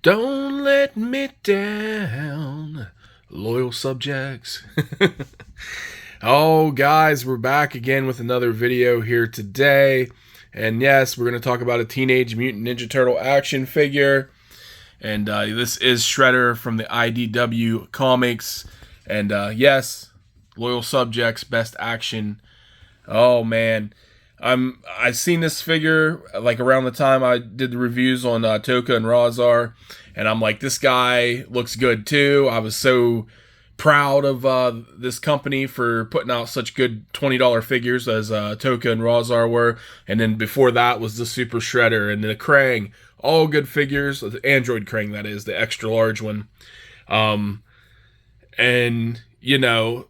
Don't let me down, loyal subjects. Oh, guys, we're back again with another video here today. And yes, we're going to talk about a Teenage Mutant Ninja Turtle action figure. And this is Shredder from the IDW comics. And yes, loyal subjects, best action. Oh, man. I've seen this figure like around the time I did the reviews on Toka and Razar, and I'm like, this guy looks good too. I was so proud of this company for putting out such good $20 figures as Toka and Razar were, and then before that was the Super Shredder and the Krang, all good figures. The Android Krang, that is, the extra large one. And you know.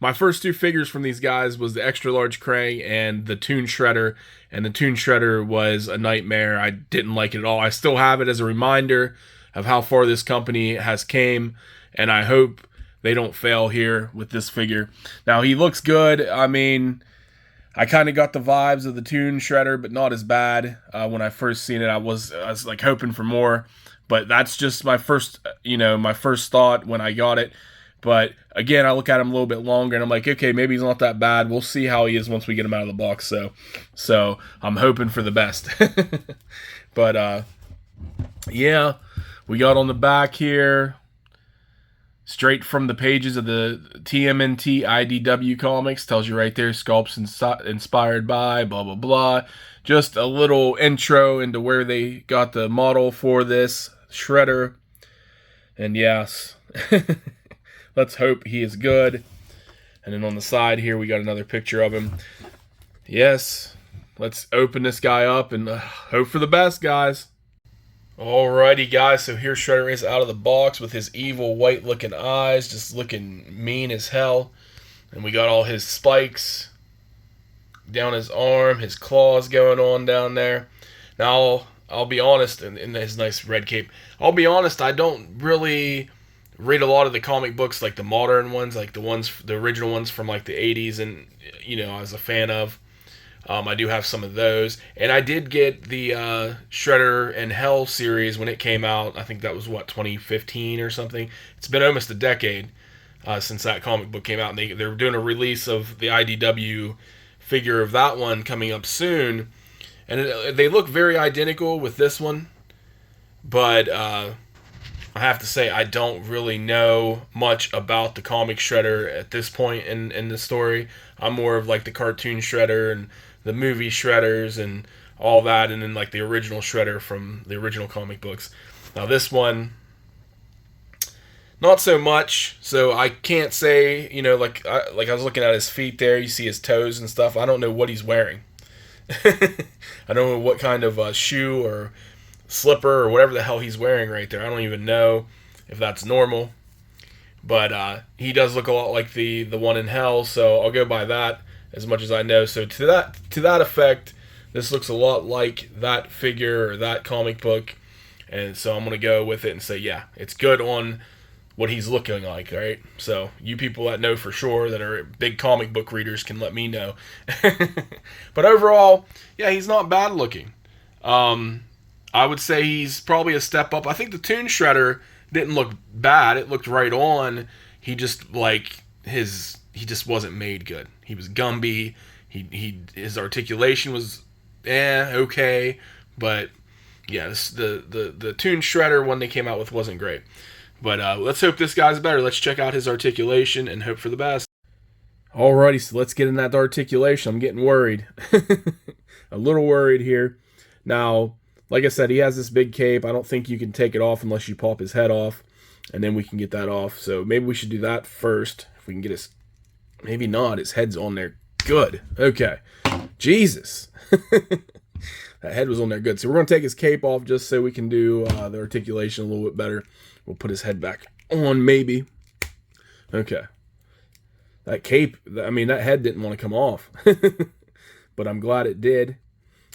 My first two figures from these guys was the extra large Krang and the Toon Shredder, and the Toon Shredder was a nightmare. I didn't like it at all. I still have it as a reminder of how far this company has came, and I hope they don't fail here with this figure. Now, he looks good. I mean, I kind of got the vibes of the Toon Shredder, but not as bad. When I first seen it, I was like hoping for more, but that's just my first, my first thought when I got it. But again, I look at him a little bit longer, and I'm like, okay, maybe he's not that bad. We'll see how he is once we get him out of the box. So I'm hoping for the best. But yeah, we got on the back here, straight from the pages of the TMNT IDW comics. Tells you right there, sculpts inspired by blah blah blah. Just a little intro into where they got the model for this Shredder, and yes. Let's hope he is good. And then on the side here, we got another picture of him. Yes, let's open this guy up and hope for the best, guys. Alrighty, guys, so here Shredder is out of the box with his evil white-looking eyes, just looking mean as hell. And we got all his spikes down his arm, his claws going on down there. Now, I'll be honest, in his nice red cape, I'll be honest, I don't really read a lot of the comic books, like the modern ones, like the original ones from like the 80s, and I was a fan of. I do have some of those, and I did get the Shredder and Hell series when it came out. I think that was 2015 or something. It's been almost a decade since that comic book came out, and they're doing a release of the IDW figure of that one coming up soon, and they look very identical with this one, but I have to say, I don't really know much about the comic Shredder at this point in the story. I'm more of like the cartoon Shredder and the movie Shredders and all that, and then like the original Shredder from the original comic books. Now this one, not so much, so I can't say, like I was looking at his feet there, you see his toes and stuff. I don't know what he's wearing. I don't know what kind of shoe or slipper or whatever the hell he's wearing right there. I don't even know if that's normal, but he does look a lot like the one in Hell, so I'll go by that as much as I know. So to that effect, this looks a lot like that figure or that comic book, and so I'm gonna go with it and say, yeah, it's good on what he's looking like, right? So you people that know for sure, that are big comic book readers, can let me know. But overall, yeah, he's not bad looking. I would say he's probably a step up. I think the Toon Shredder didn't look bad. It looked right on. He just he just wasn't made good. He was Gumby. His articulation was okay, but yeah, the Toon Shredder one they came out with wasn't great. But let's hope this guy's better. Let's check out his articulation and hope for the best. Alrighty, so let's get in that articulation. I'm getting worried. A little worried here. Now, like I said, he has this big cape. I don't think you can take it off unless you pop his head off, and then we can get that off. So maybe we should do that first. If we can get his... Maybe not. His head's on there. Good. Okay. Jesus. That head was on there good. So we're going to take his cape off just so we can do the articulation a little bit better. We'll put his head back on, maybe. Okay. That cape, I mean, that head didn't want to come off. But I'm glad it did.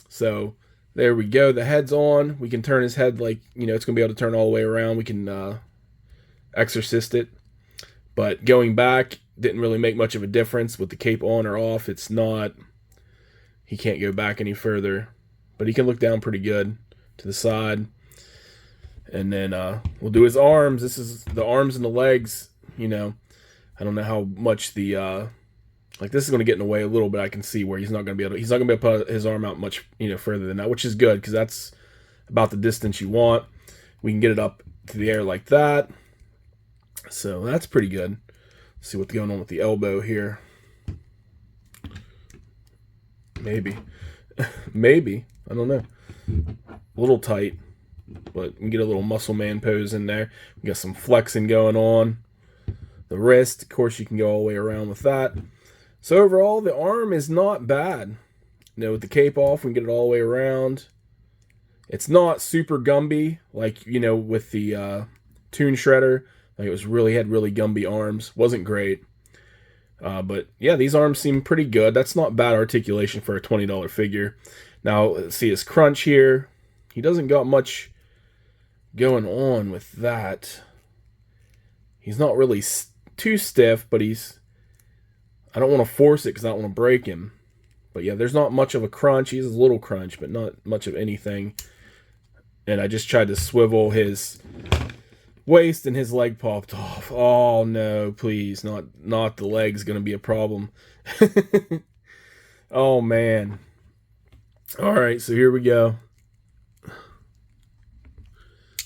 So... there we go. The head's on. We can turn his head like, it's going to be able to turn all the way around. We can exorcist it. But going back didn't really make much of a difference with the cape on or off. It's not... He can't go back any further. But he can look down pretty good to the side. And then we'll do his arms. This is the arms and the legs. You know, I don't know how much the like this is going to get in the way a little bit. I can see where he's not going to be able to put his arm out much further than that, which is good because that's about the distance you want. We can get it up to the air like that. So that's pretty good. Let's see what's going on with the elbow here. Maybe. Maybe. I don't know. A little tight. But we can get a little muscle man pose in there. We got some flexing going on. The wrist, of course, you can go all the way around with that. So overall, the arm is not bad. You know, with the cape off, we can get it all the way around. It's not super Gumby, like, you know, with the Toon Shredder. Like, it was had really Gumby arms. Wasn't great. But, yeah, these arms seem pretty good. That's not bad articulation for a $20 figure. Now, let's see his crunch here. He doesn't got much going on with that. He's not really too stiff, but I don't want to force it because I don't want to break him. But, yeah, there's not much of a crunch. He has a little crunch, but not much of anything. And I just tried to swivel his waist and his leg popped off. Oh no, please, not the leg's gonna be a problem. Oh man. Alright, so here we go.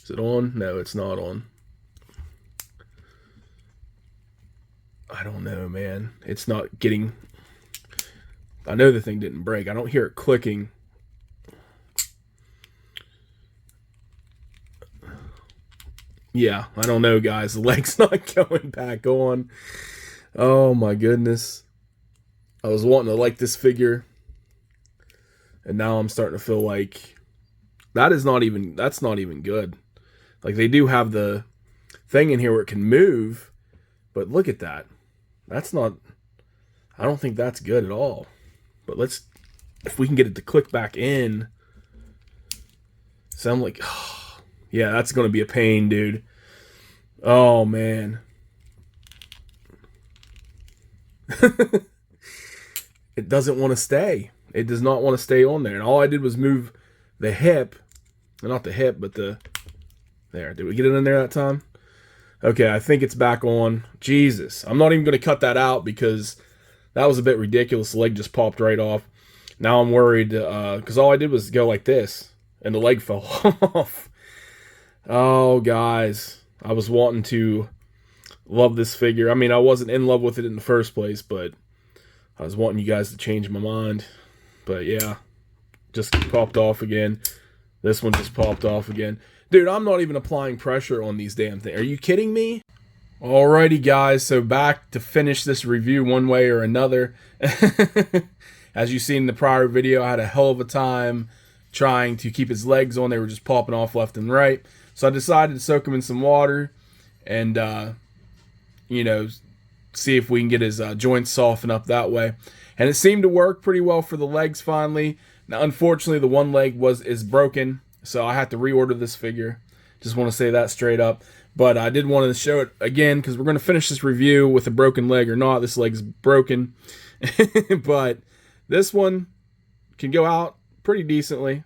Is it on? No, it's not on. I don't know, man. It's not getting... I know the thing didn't break. I don't hear it clicking. Yeah, I don't know, guys. The leg's not going back on. Oh, my goodness. I was wanting to like this figure. And now I'm starting to feel like that's not even good. Like, they do have the thing in here where it can move. But look at that. That's not... I don't think that's good at all. But let's... If we can get it to click back in... Sound like... Oh, yeah, that's going to be a pain, dude. Oh, man. It doesn't want to stay. It does not want to stay on there. And all I did was move the hip. Not the hip, but the... There. Did we get it in there that time? Okay, I think it's back on. Jesus. I'm not even going to cut that out because that was a bit ridiculous. The leg just popped right off. Now I'm worried because all I did was go like this. And the leg fell off. Oh, guys. I was wanting to love this figure. I mean, I wasn't in love with it in the first place, but I was wanting you guys to change my mind. But yeah, just popped off again. This one just popped off again. Dude, I'm not even applying pressure on these damn things. Are you kidding me? Alrighty, guys. So back to finish this review one way or another. As you seen in the prior video, I had a hell of a time trying to keep his legs on. They were just popping off left and right. So I decided to soak him in some water and, you know, see if we can get his joints softened up that way. And it seemed to work pretty well for the legs finally. Now, unfortunately, the one leg is broken, so I had to reorder this figure. Just want to say that straight up. But I did want to show it again because we're going to finish this review with a broken leg or not. This leg's broken. But this one can go out pretty decently.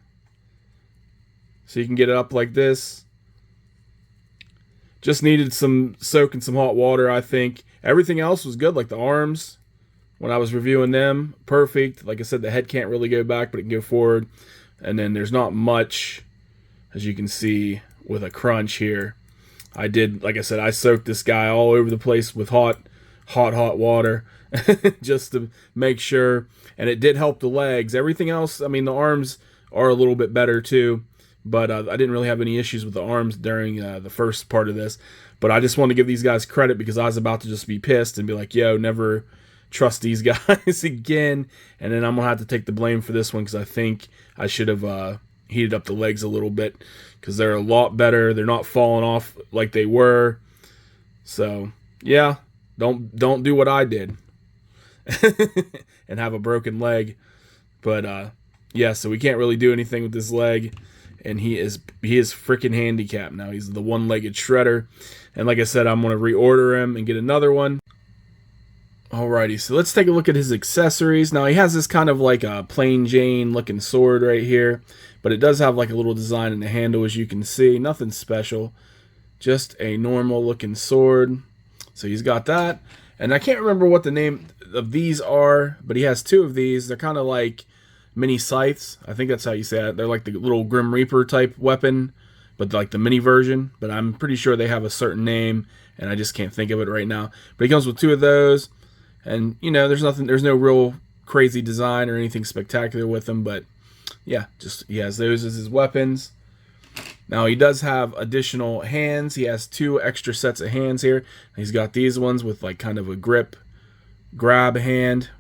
So you can get it up like this. Just needed some soak in some hot water, I think. Everything else was good, like the arms. When I was reviewing them, perfect. Like I said, the head can't really go back, but it can go forward. And then there's not much, as you can see, with a crunch here. I did, like I said, I soaked this guy all over the place with hot water just to make sure. And it did help the legs. Everything else, I mean, the arms are a little bit better too. But I didn't really have any issues with the arms during the first part of this. But I just want to give these guys credit because I was about to just be pissed and be like, yo, never trust these guys again. And then I'm going to have to take the blame for this one because I think I should have heated up the legs a little bit because they're a lot better. They're not falling off like they were. So, yeah, don't do what I did and have a broken leg. But, yeah, so we can't really do anything with this leg. And he is freaking handicapped now. He's the one-legged shredder. And like I said, I'm going to reorder him and get another one. Alrighty, so let's take a look at his accessories. Now he has this kind of like a plain Jane looking sword right here, but it does have like a little design in the handle, as you can see. Nothing special, just a normal looking sword. So he's got that, and I can't remember what the name of these are, but he has two of these. They're kind of like mini scythes. I think that's how you say it. They're like the little Grim Reaper type weapon, but like the mini version. But I'm pretty sure they have a certain name, and I just can't think of it right now. But he comes with two of those. And, you know, there's no real crazy design or anything spectacular with them, but yeah, just he has those as his weapons. Now he does have additional hands. He has two extra sets of hands here. He's got these ones with like kind of a grab hand.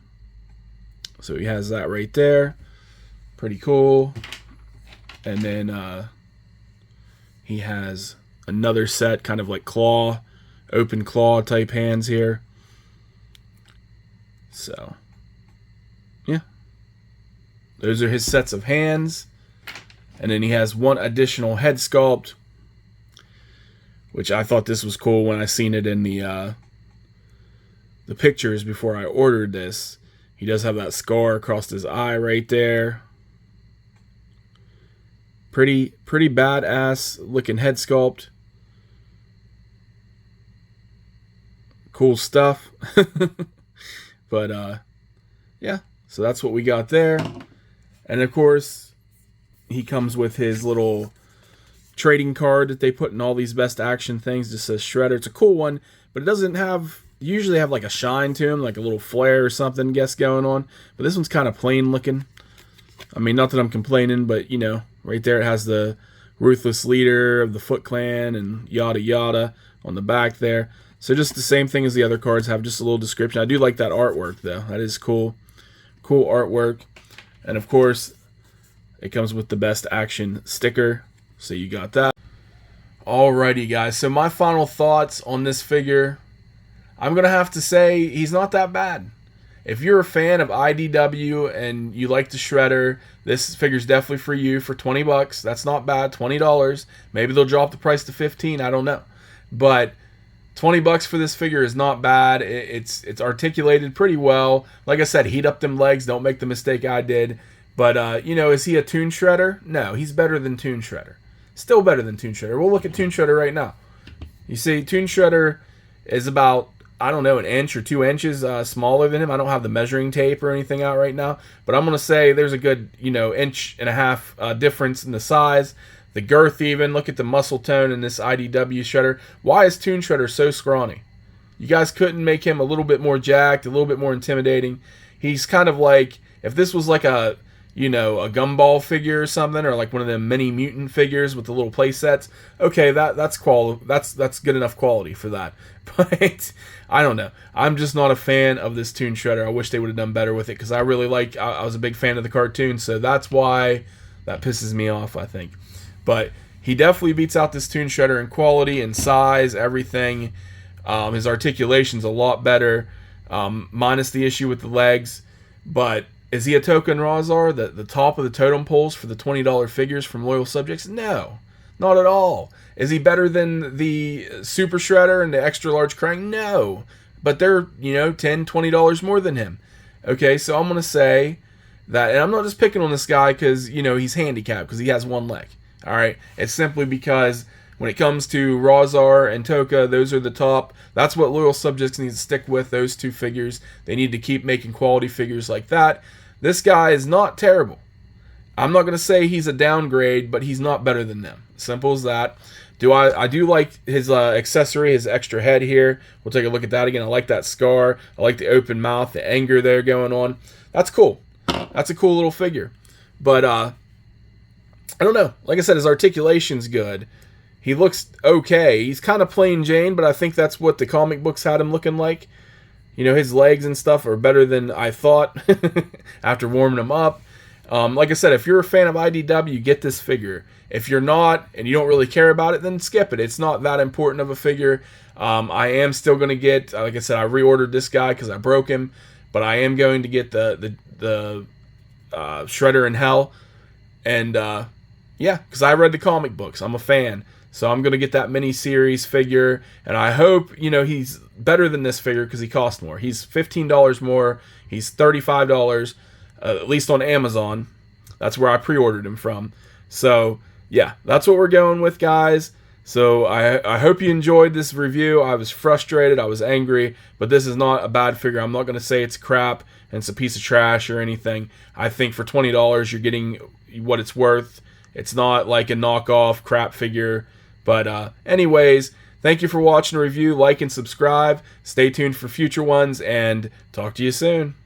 So he has that right there. Pretty cool. And then he has another set, kind of like open claw type hands here. So, yeah. Those are his sets of hands. And then he has one additional head sculpt, which I thought this was cool when I seen it in the pictures before I ordered this. He does have that scar across his eye right there. Pretty badass looking head sculpt. Cool stuff. But, yeah, so that's what we got there. And, of course, he comes with his little trading card that they put in all these best action things. Just says Shredder. It's a cool one, but it doesn't usually have like a shine to him, like a little flare or something, I guess, going on. But this one's kind of plain looking. I mean, not that I'm complaining, but, you know, right there it has the ruthless leader of the Foot Clan and yada yada on the back there. So just the same thing as the other cards have, just a little description. I do like that artwork, though. That is cool. Cool artwork. And, of course, it comes with the best action sticker. So you got that. Alrighty, guys. So my final thoughts on this figure. I'm going to have to say he's not that bad. If you're a fan of IDW and you like the Shredder, this figure's definitely for you for 20 bucks. That's not bad. $20. Maybe they'll drop the price to 15. I don't know. But 20 bucks for this figure is not bad. It's articulated pretty well. Like I said, heat up them legs. Don't make the mistake I did. But, you know, is he a Toon Shredder? No, he's better than Toon Shredder. Still better than Toon Shredder. We'll look at Toon Shredder right now. You see, Toon Shredder is about, I don't know, an inch or 2 inches smaller than him. I don't have the measuring tape or anything out right now. But I'm going to say there's a good, you know, 1.5 inch difference in the size. The girth even. Look at the muscle tone in this IDW Shredder. Why is Toon Shredder so scrawny? You guys couldn't make him a little bit more jacked, a little bit more intimidating. He's kind of like, if this was like a, you know, a gumball figure or something, or like one of them mini mutant figures with the little play sets, okay, that's good enough quality for that. But I don't know. I'm just not a fan of this Toon Shredder. I wish they would have done better with it, because I was a big fan of the cartoon, so that's why that pisses me off, I think. But he definitely beats out this Toon Shredder in quality and size, everything. His articulation's a lot better, minus the issue with the legs. But is he a token Razar, the top of the totem poles for the $20 figures from loyal subjects? No, not at all. Is he better than the Super Shredder and the extra large Krang? No, but they're, you know, $10, $20 more than him. Okay, so I'm going to say that, and I'm not just picking on this guy because, you know, he's handicapped because he has one leg. All right, it's simply because when it comes to Razar and Toka, those are the top. That's what loyal subjects need to stick with, those two figures. They need to keep making quality figures like that. This guy is not terrible. I'm not going to say he's a downgrade, but he's not better than them. Simple as that. I do like his accessory, his extra head here. We'll take a look at that again. I like that scar. I like the open mouth, the anger there going on. That's cool. That's a cool little figure. But, I don't know. Like I said, his articulation's good. He looks okay. He's kind of plain Jane, but I think that's what the comic books had him looking like. You know, his legs and stuff are better than I thought after warming him up. Like I said, if you're a fan of IDW, get this figure. If you're not, and you don't really care about it, then skip it. It's not that important of a figure. I am still going to get, like I said, I reordered this guy because I broke him, but I am going to get the Shredder in Hell. And, Yeah, because I read the comic books. I'm a fan. So I'm going to get that mini-series figure, and I hope, he's better than this figure because he costs more. He's $15 more. He's $35, at least on Amazon. That's where I pre-ordered him from. So, yeah, that's what we're going with, guys. So I hope you enjoyed this review. I was frustrated. I was angry. But this is not a bad figure. I'm not going to say it's crap and it's a piece of trash or anything. I think for $20, you're getting what it's worth. It's not like a knockoff crap figure. But anyways, thank you for watching the review. Like and subscribe. Stay tuned for future ones, and talk to you soon.